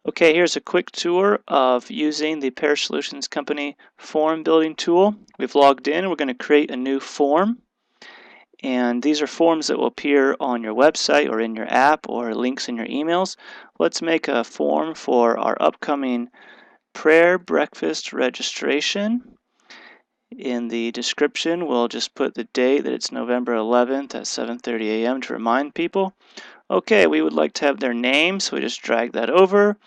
Okay, here's a quick tour of using the Parish Solutions Company form building tool. We've logged in. We're going to create a new form. And these are forms that will appear on your website or in your app or links in your emails. Let's make a form for our upcoming prayer breakfast registration. In the description, we'll just put the date that it's November 11th at 7:30 a.m. to remind people. Okay, we would like to have their name, so we just drag that over.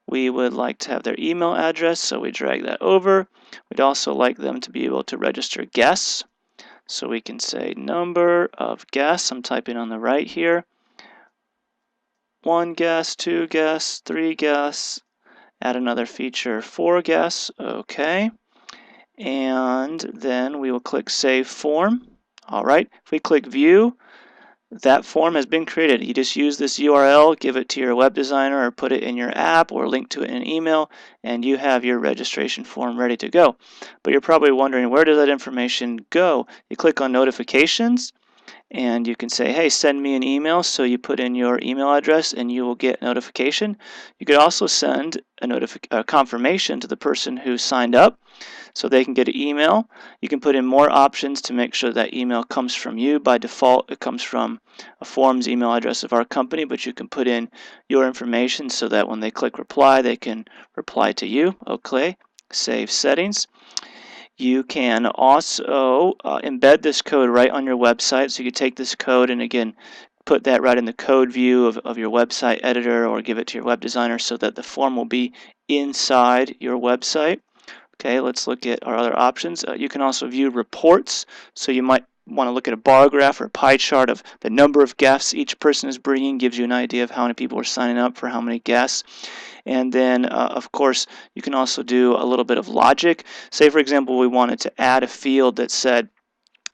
We would like to have their email address, so we drag that over. We'd also like them to be able to register guests. So we can say number of guests. I'm typing on the right here. 1 guest, 2 guests, 3 guests. Add another feature, 4 guests. Okay. And then we will click Save Form. All right. If we click View, that form has been created. You just use this URL, give it to your web designer, or put it in your app, or link to it in an email, and you have your registration form ready to go. But you're probably wondering, where does that information go? You click on Notifications, and you can say, hey, send me an email. So you put in your email address and you will get notification. You could also send a confirmation to the person who signed up so they can get an email. You can put in more options to make sure that email comes from you. By default, it comes from a form's email address of our company, but you can put in your information so that when they click reply, they can reply to you. Okay, save settings. You can also embed this code right on your website. So you can take this code and again, put that right in the code view of your website editor or give it to your web designer so that the form will be inside your website. Okay, let's look at our other options. You can also view reports. So you might want to look at a bar graph or a pie chart of the number of guests each person is bringing, gives you an idea of how many people are signing up for how many guests. And then, of course, you can also do a little bit of logic. Say, for example, we wanted to add a field that said,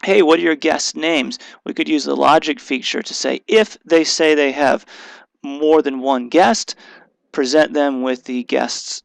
hey, what are your guests' names? We could use the logic feature to say, if they say they have more than one guest, present them with the guest's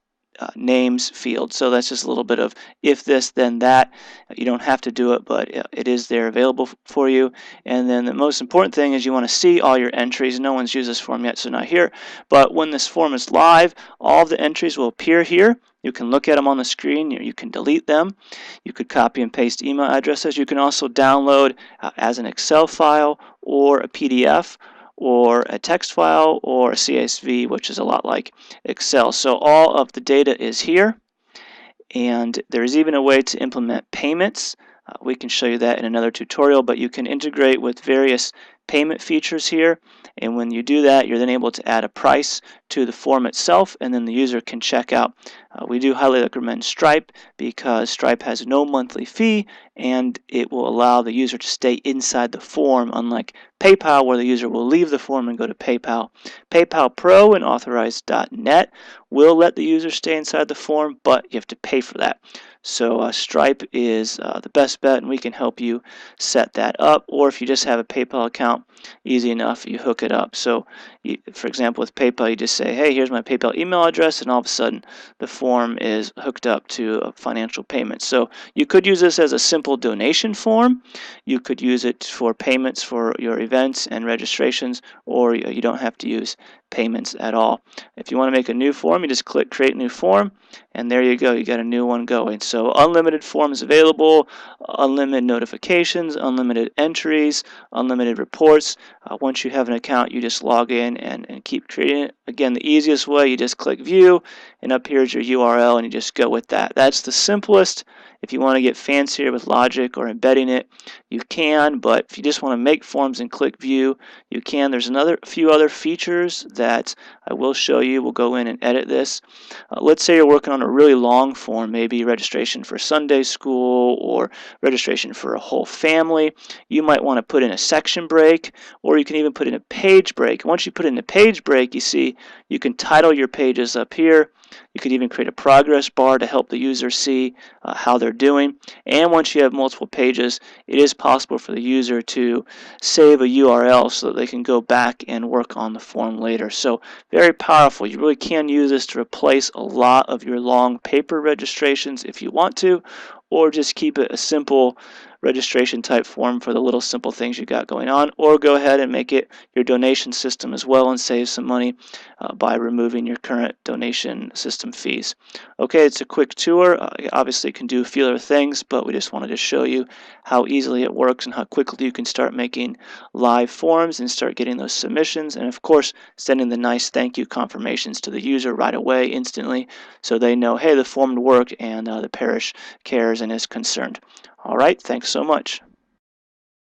names field. So that's just a little bit of if this, then that. You don't have to do it, but it is there available for you. And then the most important thing is you want to see all your entries. No one's used this form yet, so not here. But when this form is live, all of the entries will appear here. You can look at them on the screen. You can delete them. You could copy and paste email addresses. You can also download as an Excel file or a PDF or a text file or a CSV, which is a lot like Excel. So all of the data is here, and there's even a way to implement payments. We can show you that in another tutorial, but you can integrate with various payment features here, and when you do that, you're then able to add a price to the form itself, and then the user can check out. We do highly recommend Stripe because Stripe has no monthly fee, and it will allow the user to stay inside the form, unlike PayPal, where the user will leave the form and go to PayPal. PayPal Pro and Authorized.net will let the user stay inside the form, but you have to pay for that. So Stripe is the best bet, and we can help you set that up. Or if you just have a PayPal account, easy enough, you hook it up. So, for example, with PayPal, you just say, hey, here's my PayPal email address, and all of a sudden the form is hooked up to a financial payment. So you could use this as a simple donation form. You could use it for payments for your events and registrations, or you don't have to use payments at all. If you want to make a new form, you just click Create New Form, and there you go. You got a new one going. So unlimited forms available, unlimited notifications, unlimited entries, unlimited reports. Once you have an account, you just log in and keep creating it. Again, the easiest way, you just click View, and up here is your URL, and you just go with that. That's the simplest. If you want to get fancier with logic or embedding it, you can, but if you just want to make forms and click View, you can. There's a few other features that I will show you. We'll go in and edit this. Let's say you're working on a really long form, maybe registration for Sunday school or registration for a whole family. You might want to put in a section break, or you can even put in a page break. Once you put in a page break, you see you can title your pages up here. You could even create a progress bar to help the user see how they're doing. And once you have multiple pages, it is possible for the user to save a URL so that they can go back and work on the form later. So very powerful. You really can use this to replace a lot of your long paper registrations if you want to, or just keep it a simple registration type form for the little simple things you got going on, or go ahead and make it your donation system as well and save some money by removing your current donation system fees. Okay, it's a quick tour. Obviously, it can do a few other things, but we just wanted to show you how easily it works and how quickly you can start making live forms and start getting those submissions, and of course sending the nice thank you confirmations to the user right away instantly so they know, hey, the form worked and the parish cares and is concerned. All right, thanks so much.